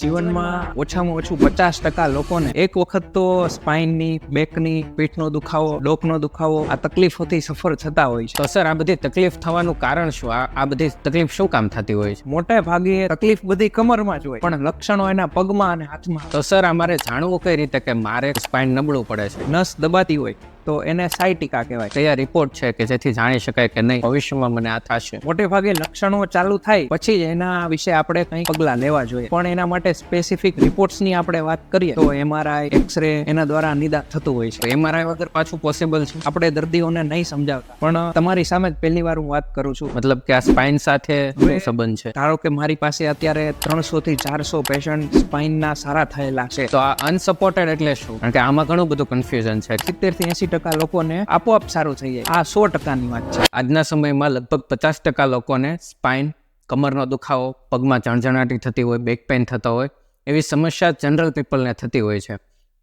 જીવનમાં ઓછામાં ઓછું 50% લોકોને એક વખત તો સ્પાઇનની, બેકની, પીઠનો દુખાવો, ડોકનો દુખાવો આ તકલીફોથી સફર થતા હોય છે. તો સર આ બધી તકલીફ થવાનું કારણ શું? આ બધી તકલીફ શું કામ થતી હોય છે? મોટે ભાગે તકલીફ બધી કમરમાં જ હોય, પણ લક્ષણો એના પગમાં અને હાથમાં. તો સર અમારે જાણવું કઈ રીતે કે મારે સ્પાઇન નબળું પડે છે? નસ દબાતી હોય તો એને સાયટિકા કહેવાય. કયા રિપોર્ટ છે કે જેથી જાણી શકાય કે નહીં ભવિષ્યમાં મને આ થશે? મોટે ભાગે લક્ષણો ચાલુ થાય પછી જ એના વિશે આપણે કંઈ પગલાં લેવા જોઈએ. પણ એના માટે સ્પેસિફિક રિપોર્ટ્સની આપણે વાત કરીએ તો MRI, એક્સરે એના દ્વારા નિદાન થતું હોય છે. MRI વગર પાછું પોસિબલ છે? આપણે દર્દીઓને નહીં સમજાવતા, પણ તમારી સામે જ પહેલી વાર હું વાત કરું છું. મતલબ કે આ સ્પાઇન સાથે શું સંબંધ છે? ધારો કે મારી પાસે અત્યારે 300 થી 400 પેશન્ટ સ્પાઇનના સારા થયેલા છે. તો આ અનસપોર્ટેડ એટલે શું? કારણ કે આમાં ઘણું બધું કન્ફ્યુઝન છે. 70 થી 80% લોકોને આપોઆપ સારું થઈ જાય. આ 100%ની વાત છે. આજના સમયમાં લગભગ 50% લોકોને સ્પાઇન, કમરનો દુખાવો, પગમાં ચણચણાટી થતી હોય, બેક પેઇન થતા હોય, એવી સમસ્યા જનરલ પીપલને થતી હોય છે.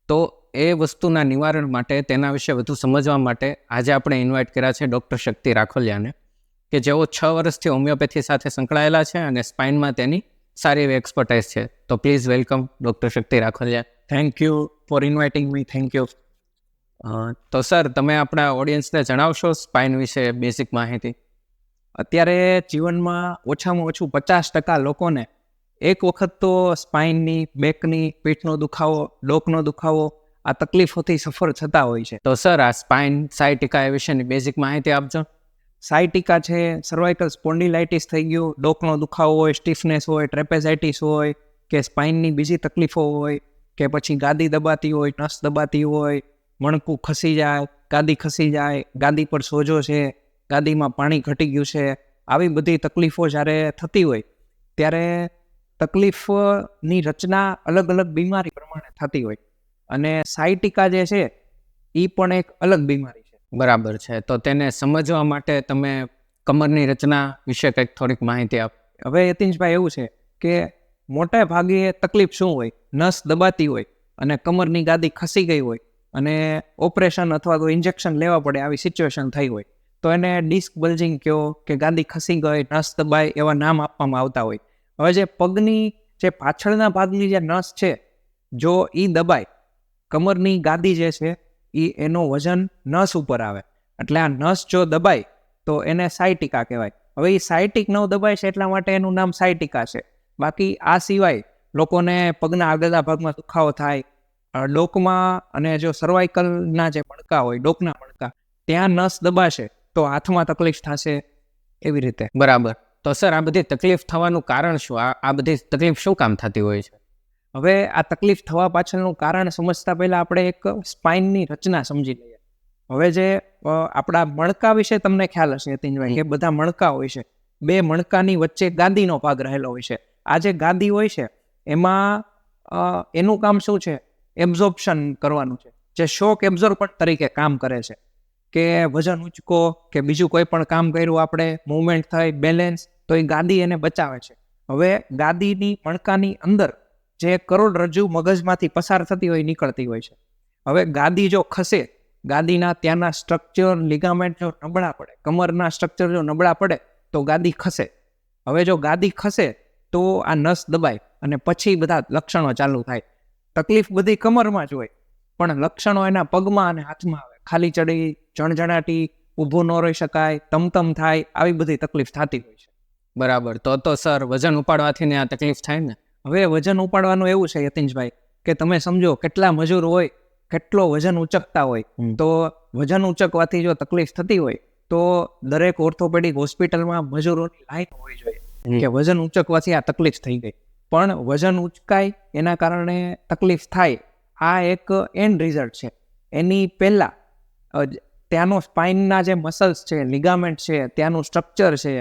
તો એ વસ્તુના નિવારણ માટે, તેના વિશે વધુ સમજવા માટે આજે આપણે ઇન્વાઇટ કર્યા છે ડૉક્ટર શક્તિ રાખોલિયાને, કે જેઓ 6 વર્ષથી હોમિયોપેથી સાથે સંકળાયેલા છે અને સ્પાઇનમાં તેની સારી એવી એક્સપર્ટાઇઝ છે. તો please welcome doctor Shakti Rakholiya. Thank you for inviting me. Thank you. તો સર તમે આપણા ઓડિયન્સને જણાવશો સ્પાઇન વિશે બેઝિક માહિતી? અત્યારે જીવનમાં ઓછામાં ઓછું 50% લોકોને એક વખત તો સ્પાઇનની, બેકની, પીઠનો દુખાવો, ડોકનો દુખાવો આ તકલીફોથી સફર થતા હોય છે. તો સર આ સ્પાઇન, સાયટિકા એ વિશેની બેઝિક માહિતી આપજો. સાયટિકા છે, સર્વાઇકલ સ્પોન્ડિલાઇટિસ થઈ ગયું, ડોકનો દુખાવો હોય, સ્ટીફનેસ હોય, ટ્રેપેઝાઇટિસ હોય, કે સ્પાઇનની બીજી તકલીફો હોય, કે પછી ગાદી દબાતી હોય, નસ દબાતી હોય, મણકું ખસી જાય, ગાદી ખસી જાય, ગાદી પર સોજો છે, ગાદીમાં પાણી ઘટી ગયું છે, આવી બધી તકલીફો જ્યારે થતી હોય ત્યારે તકલીફની રચના અલગ અલગ બીમારી પ્રમાણે થતી હોય, અને સાયટિકા જે છે એ પણ એક અલગ બીમારી છે. બરાબર છે. તો તેને સમજવા માટે તમે કમરની રચના વિશે કંઈક થોડીક માહિતી આપ. હવે યતીન્સભાઈ એવું છે કે મોટા ભાગે તકલીફ શું હોય, નસ દબાતી હોય અને કમરની ગાદી ખસી ગઈ હોય અને ઓપરેશન અથવા તો ઇન્જેક્શન લેવા પડે આવી સિચ્યુએશન થઈ હોય તો એને ડિસ્ક બલ્જિંગ કહો કે ગાદી ખસી ગઈ, નસ દબાય એવા નામ આપવામાં આવતા હોય. હવે જે પગની જે પાછળના ભાગની જે નસ છે, જો એ દબાય, કમરની ગાદી જે છે એનું વજન નસ ઉપર આવે, એટલે આ નસ જો દબાય તો એને સાયટિકા કહેવાય. હવે એ સાયટિક ન દબાય છે એટલા માટે એનું નામ સાયટિકા છે. બાકી આ સિવાય લોકોને પગના આગળના ભાગમાં દુખાવો થાય, ડોકમાં, અને જો સર્વાઇકલના જે મણકા હોય, ડોકના મણકા, ત્યાં નસ દબાશે તો હાથમાં તકલીફ થશે, એવી રીતે. બરાબર. તો સર આ બધી તકલીફ થવાનું કારણ શું? આ બધી તકલીફ શું કામ થતી હોય છે? હવે આ તકલીફ થવા પાછળનું કારણ સમજતા પહેલા આપણે એક સ્પાઇનની રચના સમજી લઈએ. હવે જે આપણા મણકા વિશે તમને ખ્યાલ હશે યતીનભાઈ કે બધા મણકા હોય છે, 2 મણકાની વચ્ચે ગાદીનો ભાગ રહેલો હોય છે. આ જે ગાદી હોય છે એમાં એનું કામ શું છે? એબ્ઝોર્પ્શન કરવાનું છે, જે શોક એબ્ઝોર્બર તરીકે કામ કરે છે, કે વજન ઉચકો કે બીજું કોઈ પણ કામ કર્યું આપણે, મૂવમેન્ટ થાય, બેલેન્સ, તો એ ગાદી એને બચાવે છે. હવે ગાદીની મણકાની અંદર જે કરોડરજ્જુ મગજમાંથી પસાર થતી હોય નીકળતી હોય છે. હવે ગાદી જો ખસે, ગાદીના ત્યાંના સ્ટ્રક્ચર, લિગામેન્ટ જો નબળા પડે, કમરના સ્ટ્રક્ચર જો નબળા પડે તો ગાદી ખસે. હવે જો ગાદી ખસે તો આ નસ દબાય અને પછી બધા લક્ષણો ચાલુ થાય. તકલીફ બધી કમરમાં જ હોય, પણ લક્ષણો એના પગમાં અને હાથમાં આવે. ખાલી ચડી, જણજણાટી, ઊભું ન રહી શકાય, તમતમ થાય, આવી બધી તકલીફ થતી હોય છે. બરાબર. તો સર વજન ઉપાડવાથી ને આ તકલીફ થાય ને? હવે વજન ઉપાડવાનું એવું છે યતીન્સભાઈ કે તમે સમજો કેટલા મજૂર હોય, કેટલો વજન ઉચકતા હોય, તો વજન ઉચકવાથી જો તકલીફ થતી હોય તો દરેક ઓર્થોપેડિક હોસ્પિટલમાં મજૂરોની લાઈન હોવી જોઈએ કે વજન ઉચકવાથી આ તકલીફ થઈ ગઈ. પણ વજન ઉચકાય એના કારણે તકલીફ થાય, આ એક એન્ડ રિઝલ્ટ છે. એની પહેલાં ત્યાંનો સ્પાઇનના જે મસલ્સ છે, લિગામેન્ટ છે, ત્યાંનું સ્ટ્રક્ચર છે,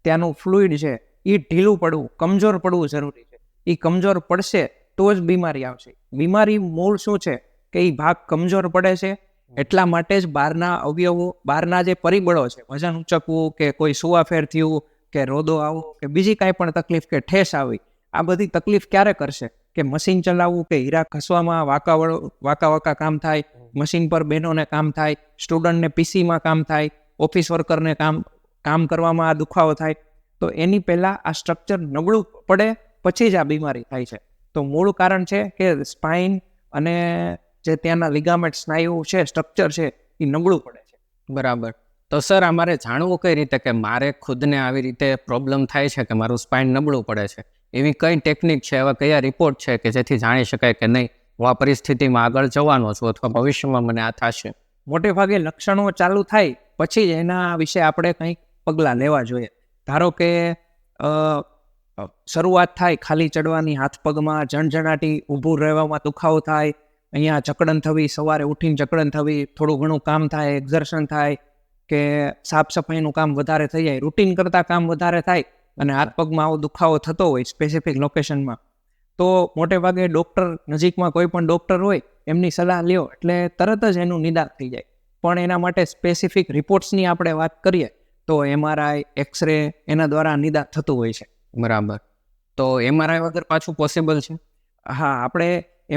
ત્યાંનું ફ્લુઇડ છે, એ ઢીલું પડવું, કમજોર પડવું જરૂરી છે. એ કમજોર પડશે તો જ બીમારી આવશે. બીમારી મૂળ શું છે કે એ ભાગ કમજોર પડે છે, એટલા માટે જ બહારના અવયવો, બહારના જે પરિબળો છે, વજન ઉચકવું કે કોઈ સુવાફેર થયું કે રોદો આવો કે બીજી કાંઈ પણ તકલીફ કે ઠેસ આવી, આ બધી તકલીફ ક્યારે કરશે કે મશીન ચલાવવું કે હીરા ખસવામાં વાંકા કામ થાય, મશીન પર બહેનોને કામ થાય, સ્ટુડન્ટને પીસીમાં કામ થાય, ઓફિસ વર્કરને કામ કરવામાં આ દુખાવો થાય. તો એની પહેલાં આ સ્ટ્રક્ચર નબળું પડે પછી જ આ બીમારી થાય છે. તો મૂળ કારણ છે કે સ્પાઇન અને જે ત્યાંના લિગામેન્ટ સ્નાયુ છે, સ્ટ્રક્ચર છે, એ નબળું પડે છે. બરાબર. તો સર અમારે જાણવું કઈ રીતે કે મારે ખુદને આવી રીતે પ્રોબ્લેમ થાય છે કે મારું સ્પાઇન નબળું પડે છે? એવી કઈ ટેકનિક છે, એવા કયા રિપોર્ટ છે કે જેથી જાણી શકાય કે નહીં હું આ પરિસ્થિતિમાં આગળ જવાનો છું અથવા ભવિષ્યમાં મને આ થશે? મોટે ભાગે લક્ષણો ચાલુ થાય પછી જ એના વિશે આપણે કંઈક પગલાં લેવા જોઈએ. ધારો કે શરૂઆત થાય ખાલી ચડવાની, હાથ પગમાં જણજણાટી, ઊભું રહેવામાં દુખાવો થાય, અહીંયા જકડન થવી, સવારે ઉઠીને જકડન થવી, થોડું ઘણું કામ થાય, એક્ઝર્શન થાય કે સાફ સફાઈનું કામ વધારે થઈ જાય, રૂટીન કરતાં કામ વધારે થાય અને હાથ પગમાં આવો દુખાવો થતો હોય સ્પેસિફિક લોકેશનમાં, તો મોટે ભાગે ડૉક્ટર, નજીકમાં કોઈ પણ ડૉક્ટર હોય એમની સલાહ લ્યો એટલે તરત જ એનું નિદાન થઈ જાય. પણ એના માટે સ્પેસિફિક રિપોર્ટ્સની આપણે વાત કરીએ તો MRI, એક્સરે એના દ્વારા નિદાન થતું હોય છે. બરાબર. તો MRI વગર પાછું પોસિબલ છે? હા, આપણે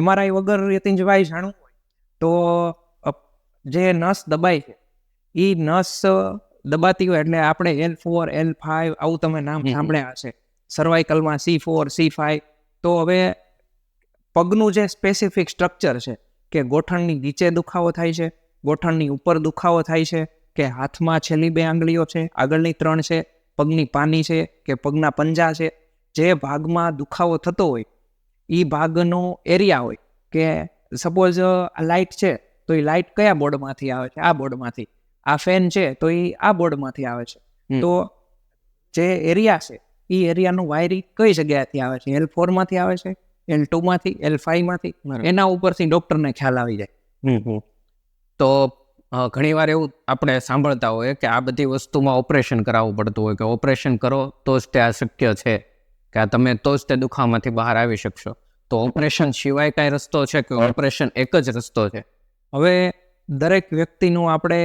MRI વગર યતીન્દ્રભાઈ જાણવું હોય તો જે નસ દબાય છે એ નસ દબાતી હોય એટલે આપણે L4, L5 આવું તમે નામ સાંભળ્યા હશે, સર્વાઇકલમાં C4, C5. તો હવે પગનું જે સ્પેસિફિક સ્ટ્રક્ચર છે કે ગોઠણની નીચે દુખાવો થાય છે, ગોઠણની ઉપર દુખાવો થાય છે, કે હાથમાં છેલ્લી 2 આંગળીઓ છે, આગળની 3 છે, પગની પાની છે કે પગના પંજા છે, જે ભાગમાં દુખાવો થતો હોય એ ભાગનો એરિયા હોય કે સપોઝ આ લાઇટ છે તો એ લાઇટ કયા બોર્ડમાંથી આવે છે? આ બોર્ડમાંથી. આ ફેન છે તો એ આ બોર્ડમાંથી આવે છે. તો જે એરિયા છે એ એરિયાનું વાયરિંગ કઈ જગ્યાએથી આવે છે? L4 માંથી આવે છે, L2 માંથી, L5 માંથી, એના ઉપરથી ડૉક્ટરને ખ્યાલ આવી જાય. તો ઘણીવાર એવું આપણે સાંભળતા હોઈએ કે આ બધી વસ્તુમાં ઓપરેશન કરાવવું પડતું હોય કે ઓપરેશન કરો તો જ તે આ શક્ય છે કે આ તમે તો જ તે દુખાવામાંથી બહાર આવી શકશો. તો ઓપરેશન સિવાય કાંઈ રસ્તો છે કે ઓપરેશન એક જ રસ્તો છે? હવે દરેક વ્યક્તિનું આપણે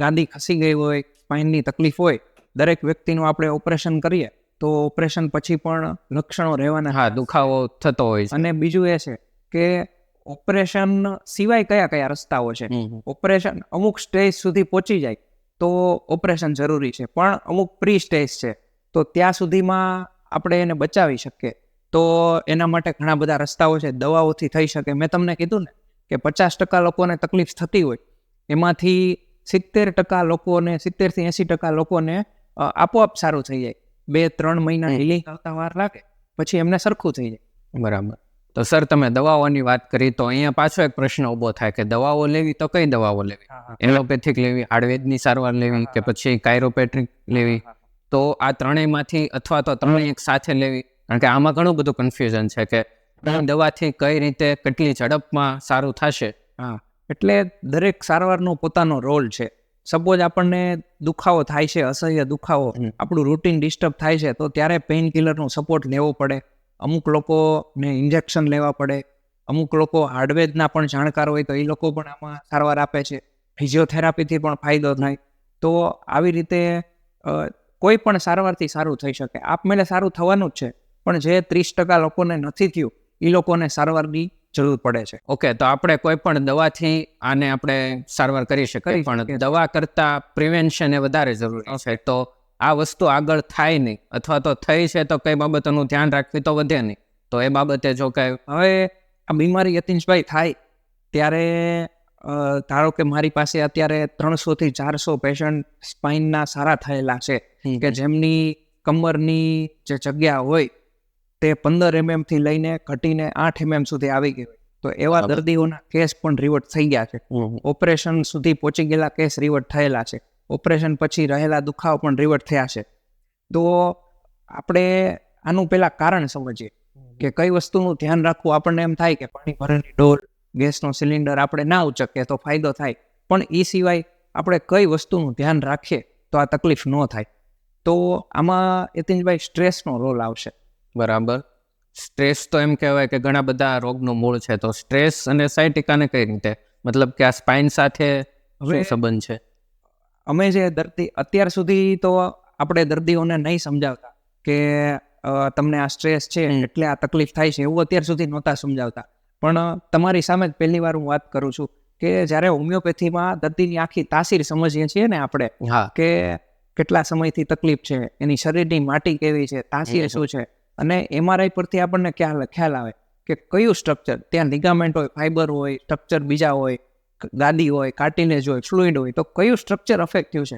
ગાદી ખસી ગઈ હોય, સ્પાઇનની તકલીફ હોય, દરેક વ્યક્તિનું આપણે ઓપરેશન કરીએ તો ઓપરેશન પછી પણ લક્ષણો રહેવાના. હા, દુખાવો થતો હોય છે. અને બીજું એ છે કે ઓપરેશન સિવાય કયા કયા રસ્તાઓ છે? ઓપરેશન અમુક સ્ટેજ સુધી પહોંચી જાય તો ઓપરેશન જરૂરી છે, પણ અમુક પ્રી સ્ટેજ છે તો ત્યાં સુધીમાં આપણે એને બચાવી શકીએ તો એના માટે ઘણા બધા રસ્તાઓ છે, દવાઓથી થઈ શકે. મેં તમને કીધું ને કે 50% લોકોને તકલીફ થતી હોય એમાંથી 70% લોકોને, 70 થી 80% લોકોને આપોઆપ સારું થઈ જાય. 2-3 મહિના હિલિંગ આવતા વાર લાગે, પછી એમને સરખું થઈ જાય. બરાબર. તો સર તમે દવાઓની વાત કરી તો અહીંયા પાછો એક પ્રશ્ન ઊભો થાય કે દવાઓ લેવી તો કઈ દવાઓ લેવી? એલોપેથિક લેવી, આયુર્વેદની સારવાર લેવી કે પછી કાયરોપેટ્રિક લેવી? તો આ ત્રણેયમાંથી અથવા તો ત્રણેય એક સાથે લેવી? કારણ કે આમાં ઘણું બધું કન્ફ્યુઝન છે કે દવાથી કઈ રીતે કેટલી ઝડપમાં સારું થશે. હા, એટલે દરેક સારવારનો પોતાનો રોલ છે. સપોઝ આપણને દુખાવો થાય છે, અસહ્ય દુખાવો, આપણું રૂટીન ડિસ્ટર્બ થાય છે તો ત્યારે પેઇન કિલરનો સપોર્ટ લેવો પડે. અમુક લોકોને ઇન્જેક્શન લેવા પડે, અમુક લોકો હાર્ડવેરના પણ જાણકાર હોય તો એ લોકો પણ આમાં સારવાર આપે છે. ફિઝિયોથેરાપીથી પણ ફાયદો થાય. તો આવી રીતે કોઈ પણ સારવારથી સારું થઈ શકે. આપમેળે સારું થવાનું જ છે, પણ જે 30% લોકોને નથી થયું એ લોકોને સારવારની જરૂર પડે છે. ઓકે, તો આપણે કોઈ પણ દવાથી આને આપણે સારવાર કરી શકીએ, પણ દવા કરતાં પ્રિવેન્શન એ વધારે જરૂરી છે. તો આ વસ્તુ આગળ થાય નહીં અથવા તો થઈ છે તો કઈ બાબતોનું ધ્યાન રાખવી તો વધે નહીં, તો એ બાબતે જો કઈ હવે આ બીમારી યતીન્દ્રભાઈ થાય ત્યારે ધારો કે મારી પાસે અત્યારે 300 થી 400 પેશન્ટ સ્પાઇનના સારા થયેલા છે કે જેમની કમરની જે જગ્યા હોય તે 15 mm થી લઈને ઘટીને 8 mm સુધી આવી ગઈ હોય તો એવા દર્દીઓના કેસ પણ રિવર્ટ થઈ ગયા છે. ઓપરેશન સુધી પહોંચી ગયેલા કેસ રિવર્ટ થયેલા છે. ઓપરેશન પછી રહેલા દુખાવો પણ રિવર્ટ થયા છે. તો આપણે આનું પહેલાં કારણ સમજીએ કે કઈ વસ્તુનું ધ્યાન રાખવું. આપણને એમ થાય કે પાણી ભરેલી ડોલ, ગેસનો સિલિન્ડર આપણે ના ઉચકીએ તો ફાયદો થાય, પણ એ સિવાય આપણે કઈ વસ્તુનું ધ્યાન રાખીએ તો આ તકલીફ ન થાય. તો આમાં યતીન્દ્રભાઈ સ્ટ્રેસનો રોલ આવશે. બરાબર. સ્ટ્રેસ તો એમ કહેવાય કે ઘણા બધા રોગનું મૂળ છે, તો સ્ટ્રેસ અને સાયટિકાને કઈ રીતે, મતલબ કે આ સ્પાઇન સાથે શું સંબંધ છે? અમે જે દર્દી અત્યાર સુધી તો આપણે દર્દીઓને નહીં સમજાવતા કે તમને આ સ્ટ્રેસ છે એટલે આ તકલીફ થાય છે, એવું અત્યાર સુધી નહોતા સમજાવતા. પણ તમારી સામે જ પહેલી વાર હું વાત કરું છું કે જ્યારે હોમિયોપેથીમાં દર્દીની આખી તાસીર સમજીએ છીએ ને આપણે, કે કેટલા સમયથી તકલીફ છે, એની શરીરની માટી કેવી છે, તાસીર શું છે, અને MRI પરથી આપણને ખ્યાલ આવે કે કયું સ્ટ્રક્ચર, ત્યાં લિગામેન્ટ હોય, ફાઈબર હોય, સ્ટ્રક્ચર બીજા હોય, ગાદી હોય, કાર્ટિલેજ હોય, ફ્લુઇડ હોય, તો કયું સ્ટ્રક્ચર અફેક્ટ થયું છે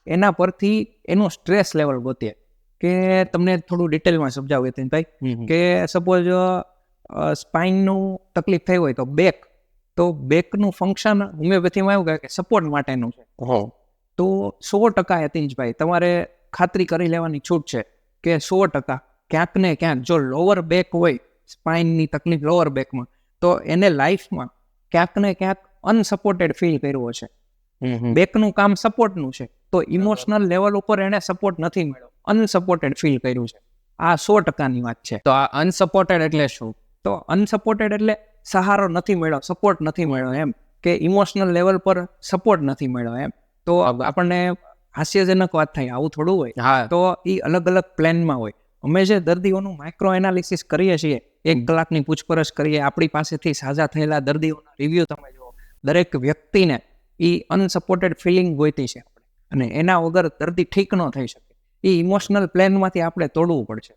એના પરથી એનું સ્ટ્રેસ લેવલ ગોતીએ. કે તમને થોડું ડિટેલમાં સમજાવું યતીનભાઈ, કે સપોઝ સ્પાઇનનું તકલીફ થઈ હોય તો બેકનું ફંક્શન હોમિયોપેથીમાં એવું કહે કે સપોર્ટ માટેનું છે. તો 100% યતીનભાઈ તમારે ખાતરી કરી લેવાની છૂટ છે કે 100% ક્યાંક ને ક્યાંક જો લોઅર બેક હોય, સ્પાઇનની તકલીફ લોઅર બેકમાં, તો એને લાઈફમાં ક્યાંક ને ક્યાંક અનસપોર્ટેડ ફીલ કર્યો છે. બેકનું કામ સપોર્ટનું છે, તો ઇમોશનલ લેવલ ઉપર એને સપોર્ટ નથી મળ્યો, અનસપોર્ટેડ ફીલ કર્યું છે. આ 100%ની વાત છે. તો આ અનસપોર્ટેડ એટલે શું? તો અનસપોર્ટેડ એટલે સહારો નથી મળ્યો, સપોર્ટ નથી મળ્યો એમ, કે ઇમોશનલ લેવલ પર સપોર્ટ નથી મળ્યો એમ. તો આપણને હાસ્યજનક વાત થાય, આવું થોડું હોય. હા, તો એ અલગ અલગ પ્લાનમાં હોય. અમે જે દર્દીઓનું માઇક્રો એનાલિસિસ કરીએ છીએ, 1 કલાકની પૂછપરછ કરીએ, આપણી પાસેથી સાજા થયેલા દર્દીઓના રિવ્યુ તમે જુઓ, દરેક વ્યક્તિને એ અનસપોર્ટેડ ફિલિંગ ગોઈતી છે આપણે, અને એના વગર દર્દી ઠીક ન થઈ શકે. એ ઇમોશનલ પ્લેનમાંથી આપણે તોડવું પડશે.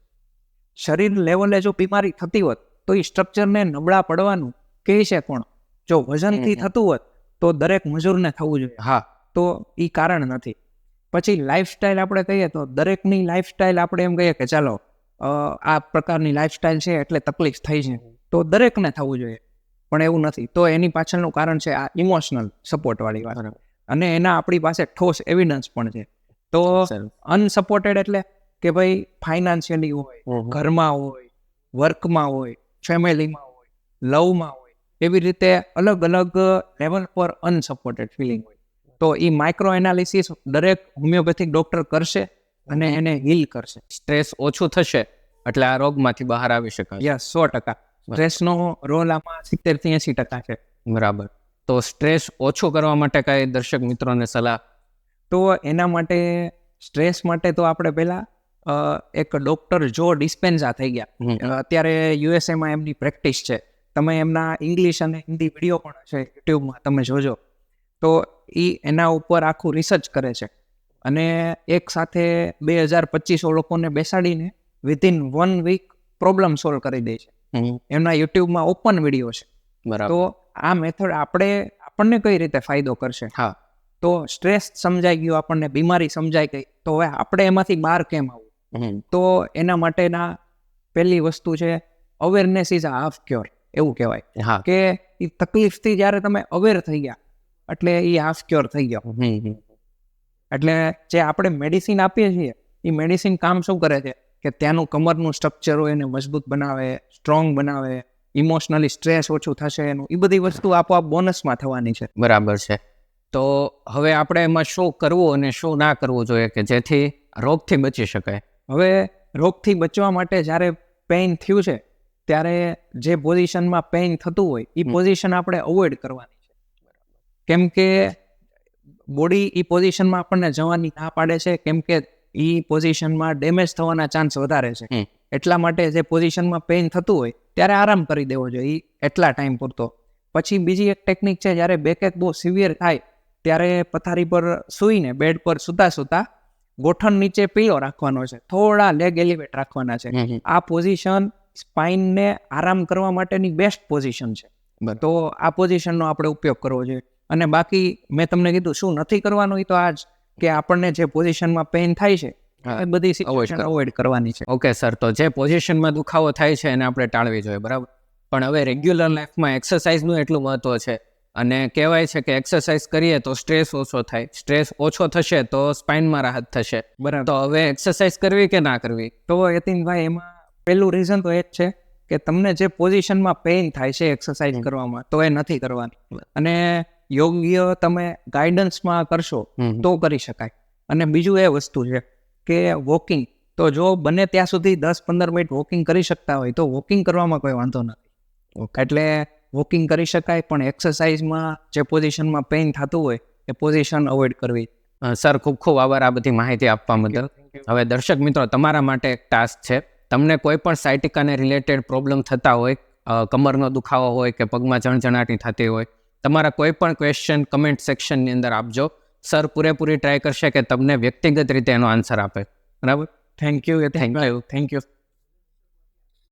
શરીર લેવલે જો બીમારી થતી હોત તો એ સ્ટ્રક્ચરને નબળા પડવાનું કહે છે કોણ? જો વજનથી થતું હોત તો દરેક મજૂરને થવું જોઈએ. હા, તો એ કારણ નથી. પછી લાઈફસ્ટાઈલ આપણે કહીએ તો દરેકની લાઈફસ્ટાઈલ આપણે એમ કહીએ કે ચાલો આ પ્રકારની લાઈફસ્ટાઈલ છે એટલે તકલીફ થઈ છે, તો દરેકને થવું જોઈએ, પણ એવું નથી. તો એની પાછળનું કારણ છે આ ઇમોશનલ સપોર્ટવાળી વાત, અને એના આપણી પાસે ઠોસ એવિડન્સ પણ છે. તો અનસપોર્ટેડ એટલે કે ભાઈ ફાઇનાન્શિયલી હોય, ઘરમાં હોય, વર્કમાં હોય, ફેમિલીમાં હોય, લવમાં હોય, એવી રીતે અલગ અલગ લેવલ પર અનસપોર્ટેડ ફિલિંગ હોય. તો એ માઇક્રો એનાલિસિસ દરેક હોમિયોપેથિક ડોક્ટર કરશે અને એને હીલ કરશે. સ્ટ્રેસ ઓછું થશે એટલે આ રોગમાંથી બહાર આવી શકાય. યસ, 100%. સ્ટ્રેસનો રોલ આમાં 70-80% છે. બરાબર. તો સ્ટ્રેસ ઓછું કરવા માટે કઈ દર્શક મિત્રોને સલાહ? તો એના માટે સ્ટ્રેસ માટે તો આપણે પહેલા એક ડોક્ટર જો ડિસ્પેન્ઝા થઈ ગયા, અત્યારે યુએસએમાં એમની પ્રેક્ટિસ છે. તમે એમના ઇંગ્લિશ અને હિન્દી વિડીયો પણ છે યુટ્યુબમાં, તમે જોજો. તો એ એના ઉપર આખું રિસર્ચ કરે છે, અને એક સાથે 2000-2500 લોકોને બેસાડીને વિધિન 1 વીક પ્રોબ્લેમ સોલ્વ કરી દે છે. એમના યુટ્યુબમાં ઓપન વિડીયો છે. બરાબર. તો આ મેથડ આપણને કઈ રીતે ફાયદો કરશે? હા, તો સ્ટ્રેસ સમજાઈ ગયું, આપણને બીમારી સમજાઈ ગઈ, તો હવે આપણે એમાંથી બહાર કેમ આવવું? તો એના માટેના પહેલી વસ્તુ છે awareness is a half cure, એવું કહેવાય. હા, કે એ તકલીફથી જ્યારે તમે અવેર થઈ ગયા એટલે એ હાફ ક્યોર થઈ ગયો. એટલે જે આપણે મેડિસિન આપીએ છીએ, એ મેડિસિન કામ શું કરે છે કે ત્યાંનું કમરનું સ્ટ્રક્ચર હોય એને મજબૂત બનાવે, સ્ટ્રોંગ બનાવે, ઇમોશનલી સ્ટ્રેસ ઓછું થશે એનું, એ બધી વસ્તુ આપોઆપ બોનસમાં થવાની છે. બરાબર છે. તો હવે આપણે એમાં શું કરવું અને શું ના કરવું જોઈએ કે જેથી રોગથી બચી શકાય? હવે રોગથી બચવા માટે જ્યારે પેઇન થયું છે ત્યારે જે પોઝિશનમાં પેઇન થતું હોય એ પોઝિશન આપણે અવોઇડ કરવાની છે. કેમ કે બોડી એ પોઝિશનમાં આપણને જવાની ના પાડે છે, કેમ કે એ પોઝિશનમાં ડેમેજ થવાના ચાન્સ વધારે છે. એટલા માટે જે પોઝિશનમાં પેઇન થતું હોય ત્યારે આરામ કરી દેવો જોઈએ એટલા ટાઈમ પૂરતો. પછી બીજી એક ટેકનિક છે, જ્યારે બેકએક બહુ સિવિયર થાય ત્યારે પથારી પર સૂઈને બેડ પર સૂતા ગોઠણ નીચે પીળો રાખવાનો છે, થોડા લેગ એલિવેટ રાખવાના છે. આ પોઝિશન સ્પાઇનને આરામ કરવા માટેની બેસ્ટ પોઝિશન છે. તો આ પોઝિશનનો આપણે ઉપયોગ કરવો જોઈએ. અને બાકી મેં તમને કીધું શું નથી કરવાનું, એ તો આ જ કે આપણને જે પોઝિશનમાં પેઇન થાય છે એ બધી સિચ્યુએશન અવોઇડ કરવાની છે. ઓકે સર, તો જે પોઝિશનમાં દુખાવો થાય છે એને આપણે ટાળવી જોઈએ, બરાબર. પણ હવે રેગ્યુલર લાઈફમાં એક્સરસાઇઝનું એટલું મહત્વ છે, અને કહેવાય છે કે એક્સરસાઇઝ કરીએ તો સ્ટ્રેસ ઓછો થાય, સ્ટ્રેસ ઓછો થશે તો સ્પાઇનમાં રાહત થશે. બરાબર. તો હવે એક્સરસાઇઝ કરવી કે ના કરવી? તો યતીનભાઈ એમાં પહેલું રીઝન તો એ જ છે કે તમને જે પોઝિશનમાં પેઇન થાય છે એક્સરસાઇઝ કરવામાં, તો એ નથી કરવાની. અને યોગ્ય તમે ગાઈડન્સમાં કરશો તો કરી શકાય. અને બીજું એ વસ્તુ છે કે વોકિંગ, તો જો બને ત્યાં સુધી 10-15 મિનિટ વોકિંગ કરી શકતા હોય તો વોકિંગ કરવામાં કોઈ વાંધો નથી. એટલે વોકિંગ કરી શકાય, પણ એક્સરસાઇઝમાં જે પોઝિશનમાં પેઇન થતું હોય એ પોઝિશન અવોઇડ કરવી. સર, ખૂબ ખૂબ આભાર આ બધી માહિતી આપવા બદલ. હવે દર્શક મિત્રો, તમારા માટે એક ટાસ્ક છે. તમને કોઈ પણ સાયટિકાને રિલેટેડ પ્રોબ્લેમ થતા હોય, કમરનો દુખાવો હોય કે પગમાં જણજણાટી થતી હોય, તમારા કોઈ પણ ક્વેશ્ચન કમેન્ટ સેક્શનની અંદર આપજો. સર પૂરેપૂરી ટ્રાય કરશે કે તમને વ્યક્તિગત રીતે એનો આન્સર આપે. બરાબર. Thank you.